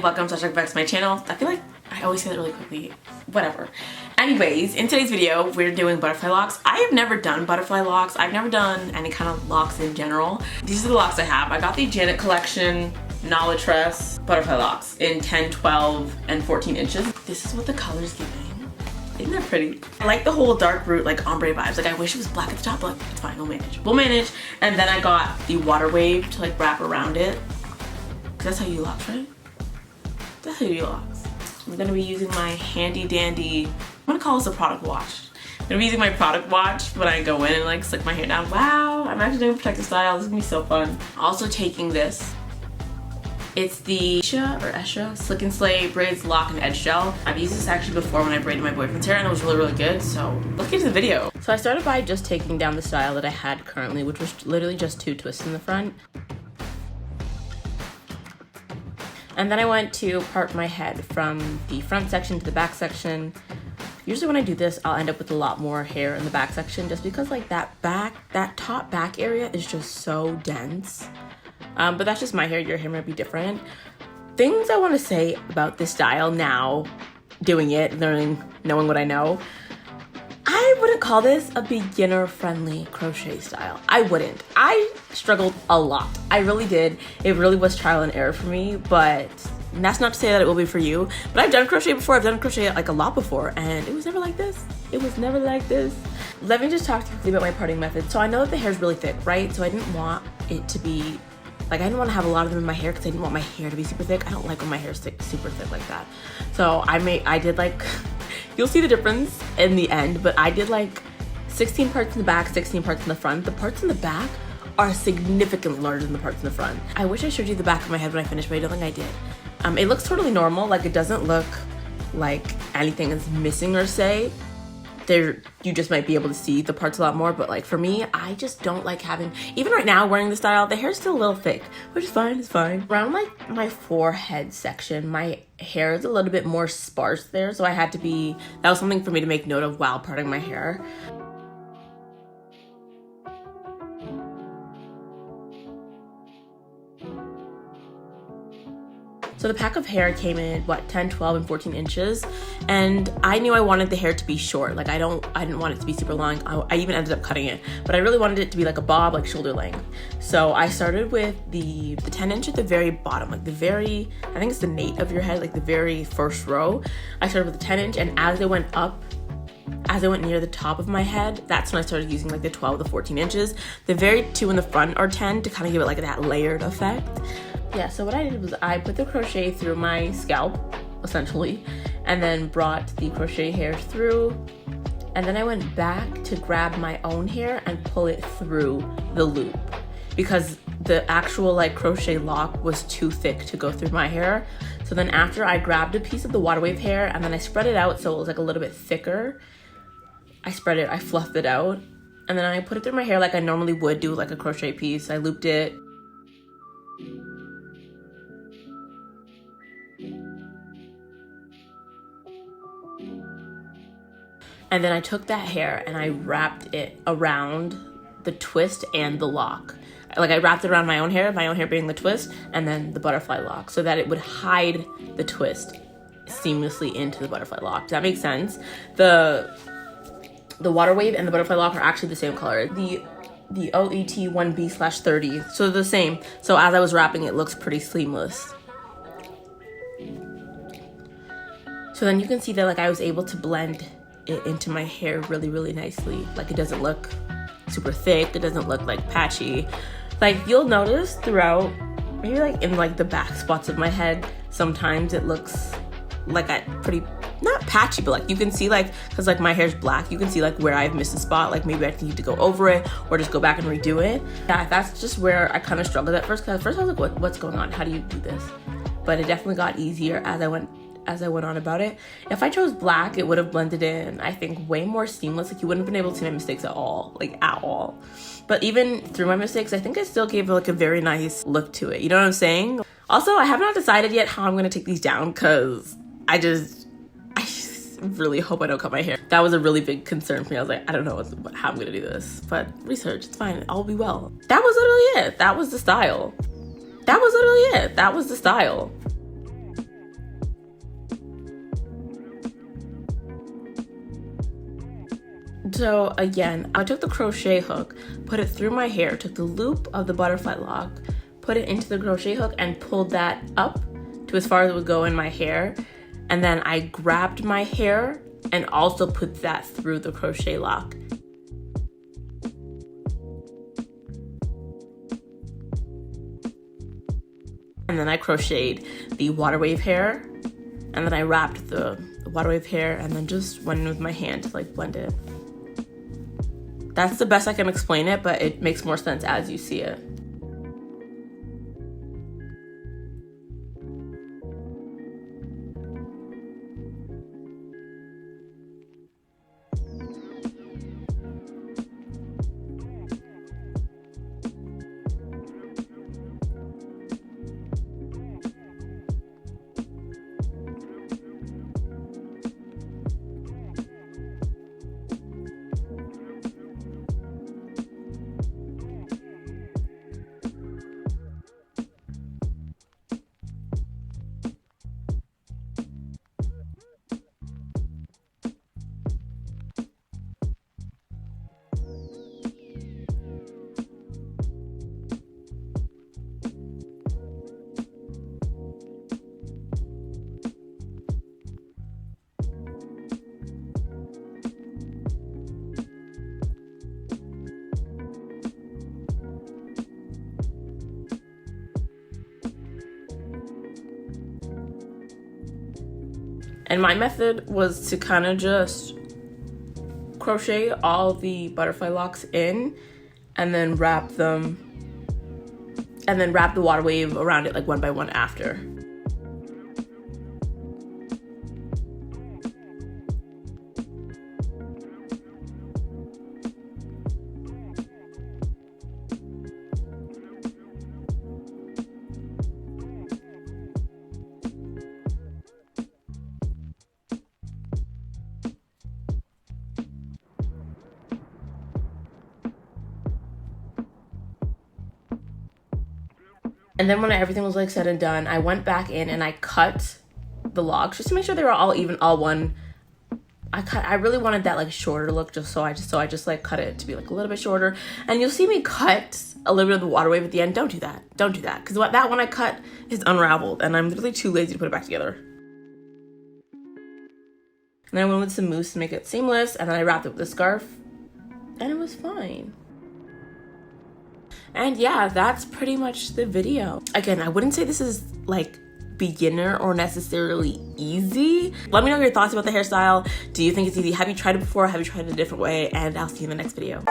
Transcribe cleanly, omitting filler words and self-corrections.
welcome back to my channel. I feel like I always say that really quickly. Whatever. Anyways, in today's video, we're doing butterfly locks. I have never done butterfly locks. I've never done any kind of locks in general. These are the locks I have. I got the Janet Collection Tress butterfly locks in 10, 12, and 14 inches. This is what the color's giving. Isn't that pretty? I like the whole dark root, like ombre vibes. Like I wish it was black at the top, but it's fine, we'll manage. We'll manage. And then I got the water wave to like wrap around it. That's how you locks, right? That's how you locks. I'm gonna be using my handy dandy, I'm gonna call this a product wash. I'm gonna be using my product wash when I go in and like slick my hair down. Wow, I'm actually doing protective style. This is gonna be so fun. Also taking this. It's the Esha Slick and Slay Braids Lock and Edge Gel. I've used this actually before when I braided my boyfriend's hair and it was really good. So let's get to the video. So I started by just taking down the style that I had currently, which was literally just 2 twists in the front. And then I went to part my head from the front section to the back section. Usually when I do this, I'll end up with a lot more hair in the back section just because like that top back area is just so dense. But that's just my hair. Your hair might be different. Things I want to say about this style now, doing it, knowing what I know. I wouldn't call this a beginner-friendly crochet style. I wouldn't. I struggled a lot. I really did. It really was trial and error for me, but that's not to say that it will be for you. But I've done crochet before. I've done crochet like a lot before, and it was never like this. It was never like this. Let me just talk to you about my parting method. So I know that the hair is really thick, right? So I didn't want it to be, like I didn't want to have a lot of them in my hair because I didn't want my hair to be super thick. I don't like when my hair is super thick like that. So I did like, you'll see the difference in the end, but I did like 16 parts in the back, 16 parts in the front. The parts in the back are significantly larger than the parts in the front. I wish I showed you the back of my head when I finished, but I don't think I did. It looks totally normal. Like it doesn't look like anything is missing or say. You just might be able to see the parts a lot more, but like for me, I just don't like having, even right now wearing the style, the hair's still a little thick, which is fine, it's fine. Around like my forehead section, my hair is a little bit more sparse there, so that was something for me to make note of while parting my hair. So the pack of hair came in, what, 10, 12, and 14 inches. And I knew I wanted the hair to be short. Like I didn't want it to be super long. I even ended up cutting it, but I really wanted it to be like a bob, like shoulder length. So I started with the 10 inch at the very bottom, like I think it's the nape of your head, like the very first row. I started with the 10 inch, and as I went near the top of my head, that's when I started using like the 12, the 14 inches. The very 2 in the front are 10 to kind of give it like that layered effect. Yeah, so what I did was I put the crochet through my scalp, essentially, and then brought the crochet hair through, and then I went back to grab my own hair and pull it through the loop because the actual like crochet lock was too thick to go through my hair. So then after I grabbed a piece of the water wave hair and then I spread it out so it was like a little bit thicker. I fluffed it out, and then I put it through my hair like I normally would do like a crochet piece. I looped it. And then I took that hair and I wrapped it around the twist and the lock. Like I wrapped it around my own hair being the twist, and then the butterfly lock so that it would hide the twist seamlessly into the butterfly lock. Does that make sense? The water wave and the butterfly lock are actually the same color. The OET 1B/30, so they're the same. So as I was wrapping, it looks pretty seamless. So then you can see that like I was able to blend it into my hair really nicely. Like it doesn't look super thick, it doesn't look like patchy. Like you'll notice throughout, maybe like in like the back spots of my head, sometimes it looks like pretty, not patchy, but like you can see like, cause like my hair's black, you can see like where I've missed a spot, like maybe I need to go over it or just go back and redo it. Yeah, that's just where I kind of struggled at first, cause at first I was like, what's going on? How do you do this? But it definitely got easier as I went on about it. If I chose black, it would have blended in, I think, way more seamless. Like you wouldn't have been able to see my mistakes at all, like at all. But even through my mistakes, I think I still gave like a very nice look to it. You know what I'm saying? Also, I have not decided yet how I'm gonna take these down because I just really hope I don't cut my hair. That was a really big concern for me. I was like, I don't know how I'm gonna do this, but research, it's fine, all will be well. That was literally it. That was the style. That was literally it. That was the style. So again, I took the crochet hook, put it through my hair, took the loop of the butterfly lock, put it into the crochet hook and pulled that up to as far as it would go in my hair. And then I grabbed my hair and also put that through the crochet lock. And then I crocheted the water wave hair, and then I wrapped the water wave hair and then just went in with my hand to like blend it. That's the best I can explain it, but it makes more sense as you see it. And my method was to kind of just crochet all the butterfly locks in and then wrap them, and then wrap the water wave around it like one by one after. And then when everything was like said and done, I went back in and I cut the locks just to make sure they were all even, all one. I really wanted that like shorter look, so I just like cut it to be like a little bit shorter. And you'll see me cut a little bit of the water wave at the end. Don't do that. Don't do that. Because that one I cut is unraveled and I'm literally too lazy to put it back together. And then I went with some mousse to make it seamless, and then I wrapped it with a scarf and it was fine. And yeah, that's pretty much the video. Again, I wouldn't say this is like beginner or necessarily easy. Let me know your thoughts about the hairstyle. Do you think it's easy? Have you tried it before? Have you tried it a different way? And I'll see you in the next video.